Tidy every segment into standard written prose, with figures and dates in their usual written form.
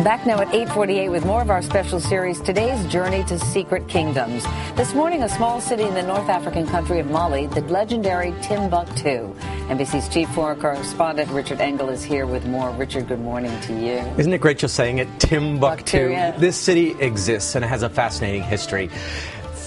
Back now at 8:48 with more of our special series, today's journey to secret kingdoms. This morning, a small city in the North African country of Mali, the legendary Timbuktu. NBC's chief foreign correspondent Richard Engel is here with more. Richard, good morning to you. Isn't it great just saying it? Timbuktu. Yeah. This city exists and it has a fascinating history.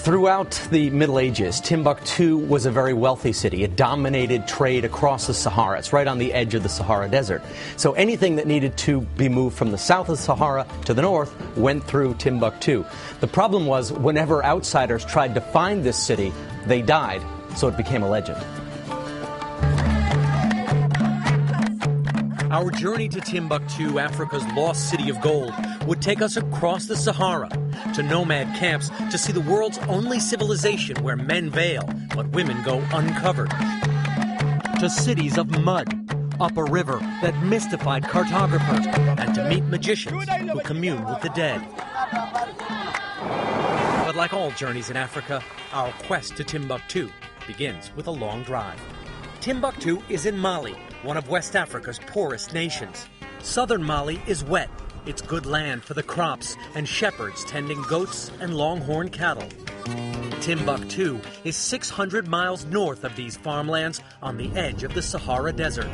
Throughout the Middle Ages, Timbuktu was a very wealthy city. It dominated trade across the Sahara. It's right on the edge of the Sahara Desert. So anything that needed to be moved from the south of the Sahara to the north went through Timbuktu. The problem was, whenever outsiders tried to find this city, they died, so it became a legend. Our journey to Timbuktu, Africa's lost city of gold, would take us across the Sahara to nomad camps to see the world's only civilization where men veil but women go uncovered. To cities of mud, up a river that mystified cartographers, and to meet magicians who commune with the dead. But like all journeys in Africa, our quest to Timbuktu begins with a long drive. Timbuktu is in Mali, one of West Africa's poorest nations. Southern Mali is wet. It's good land for the crops and shepherds tending goats and longhorn cattle. Timbuktu is 600 miles north of these farmlands on the edge of the Sahara Desert.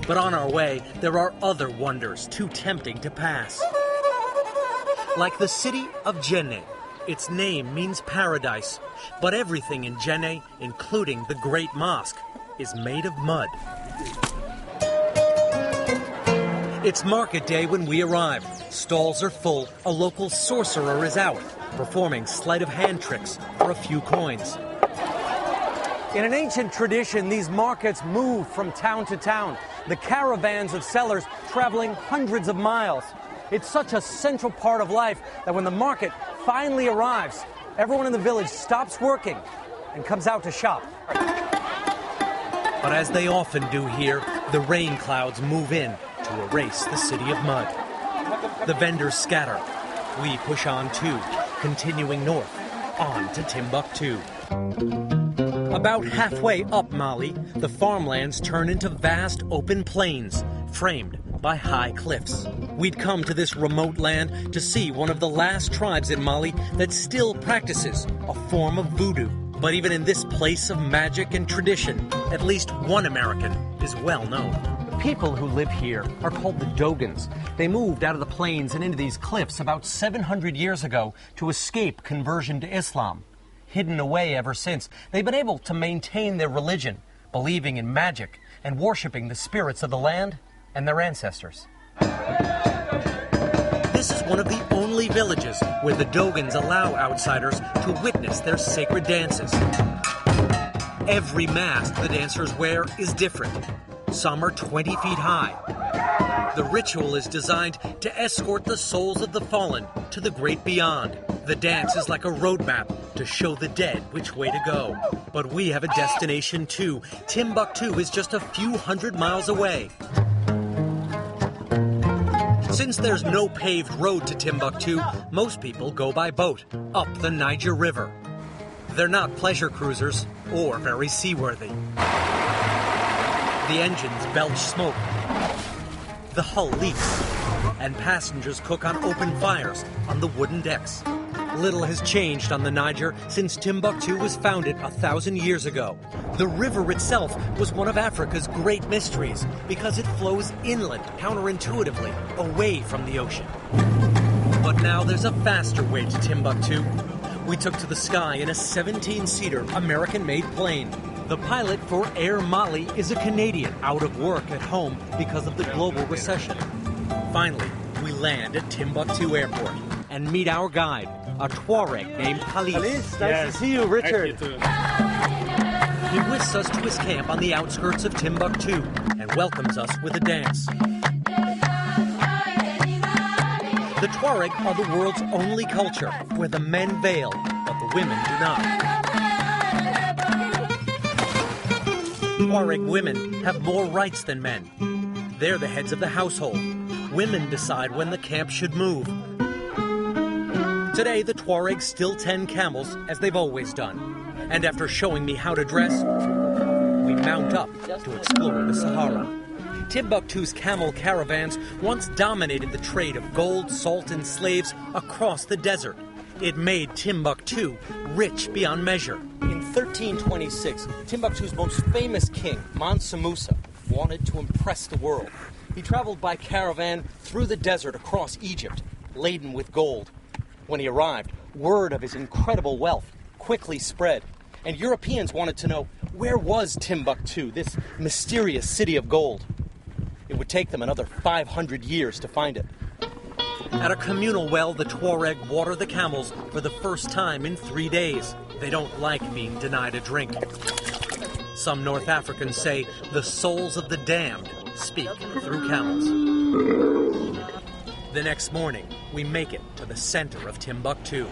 But on our way, there are other wonders too tempting to pass. Like the city of Djenné. Its name means paradise, but everything in Djenné, including the Great Mosque, is made of mud. It's market day when we arrive. Stalls are full. A local sorcerer is out, performing sleight of hand tricks for a few coins. In an ancient tradition, these markets move from town to town. The caravans of sellers traveling hundreds of miles. It's such a central part of life that when the market finally arrives, everyone in the village stops working and comes out to shop. But as they often do here, the rain clouds move in to erase the city of mud. The vendors scatter. We push on too, continuing north, on to Timbuktu. About halfway up Mali, the farmlands turn into vast open plains, framed by high cliffs. We'd come to this remote land to see one of the last tribes in Mali that still practices a form of voodoo. But even in this place of magic and tradition, at least one American is well known. The people who live here are called the Dogons. They moved out of the plains and into these cliffs about 700 years ago to escape conversion to Islam. Hidden away ever since, they've been able to maintain their religion, believing in magic and worshiping the spirits of the land and their ancestors. This is one of the only villages where the Dogons allow outsiders to witness their sacred dances. Every mask the dancers wear is different. Some are 20 feet high. The ritual is designed to escort the souls of the fallen to the great beyond. The dance is like a roadmap to show the dead which way to go. But we have a destination too. Timbuktu is just a few hundred miles away. Since there's no paved road to Timbuktu, most people go by boat, up the Niger River. They're not pleasure cruisers or very seaworthy. The engines belch smoke. The hull leaks. And passengers cook on open fires on the wooden decks. Little has changed on the Niger since Timbuktu was founded 1,000 years ago. The river itself was one of Africa's great mysteries because it flows inland counterintuitively, away from the ocean. But now there's a faster way to Timbuktu. We took to the sky in a 17-seater American-made plane. The pilot for Air Mali is a Canadian out of work at home because of the global recession. Finally, we land at Timbuktu Airport and meet our guide, a Tuareg named Khalid. Nice to see you, Richard. He whisks us to his camp on the outskirts of Timbuktu and welcomes us with a dance. The Tuareg are the world's only culture where the men veil, but the women do not. Tuareg women have more rights than men. They're the heads of the household. Women decide when the camp should move. Today, the Tuaregs still tend camels as they've always done. And after showing me how to dress, we mount up to explore the Sahara. Timbuktu's camel caravans once dominated the trade of gold, salt, and slaves across the desert. It made Timbuktu rich beyond measure. In 1326, Timbuktu's most famous king, Mansa Musa, wanted to impress the world. He traveled by caravan through the desert across Egypt, laden with gold. When he arrived, word of his incredible wealth quickly spread, and Europeans wanted to know, where was Timbuktu, this mysterious city of gold? It would take them another 500 years to find it. At a communal well, the Tuareg water the camels for the first time in 3 days. They don't like being denied a drink. Some North Africans say the souls of the damned speak through camels. The next morning, we make it to the center of Timbuktu.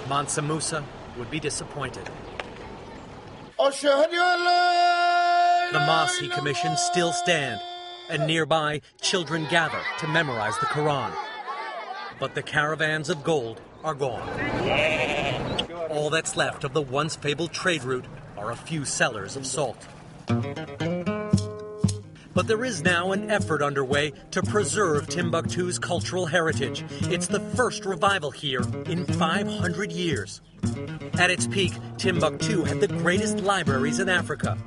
Mansa Musa would be disappointed. The mosques he commissioned still stand, and nearby, children gather to memorize the Quran. But the caravans of gold are gone. All that's left of the once fabled trade route are a few cellars of salt. But there is now an effort underway to preserve Timbuktu's cultural heritage. It's the first revival here in 500 years. At its peak, Timbuktu had the greatest libraries in Africa.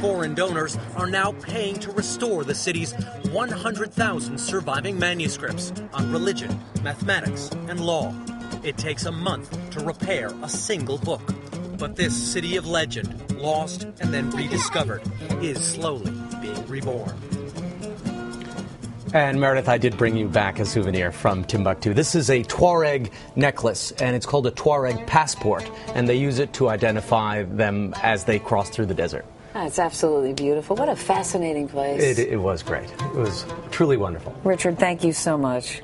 Foreign donors are now paying to restore the city's 100,000 surviving manuscripts on religion, mathematics, and law. It takes a month to repair a single book. But this city of legend, lost and then rediscovered, is slowly being reborn. And Meredith, I did bring you back a souvenir from Timbuktu. This is a Tuareg necklace, and it's called a Tuareg passport, and they use it to identify them as they cross through the desert. Oh, it's absolutely beautiful. What a fascinating place. It was great. It was truly wonderful. Richard, thank you so much.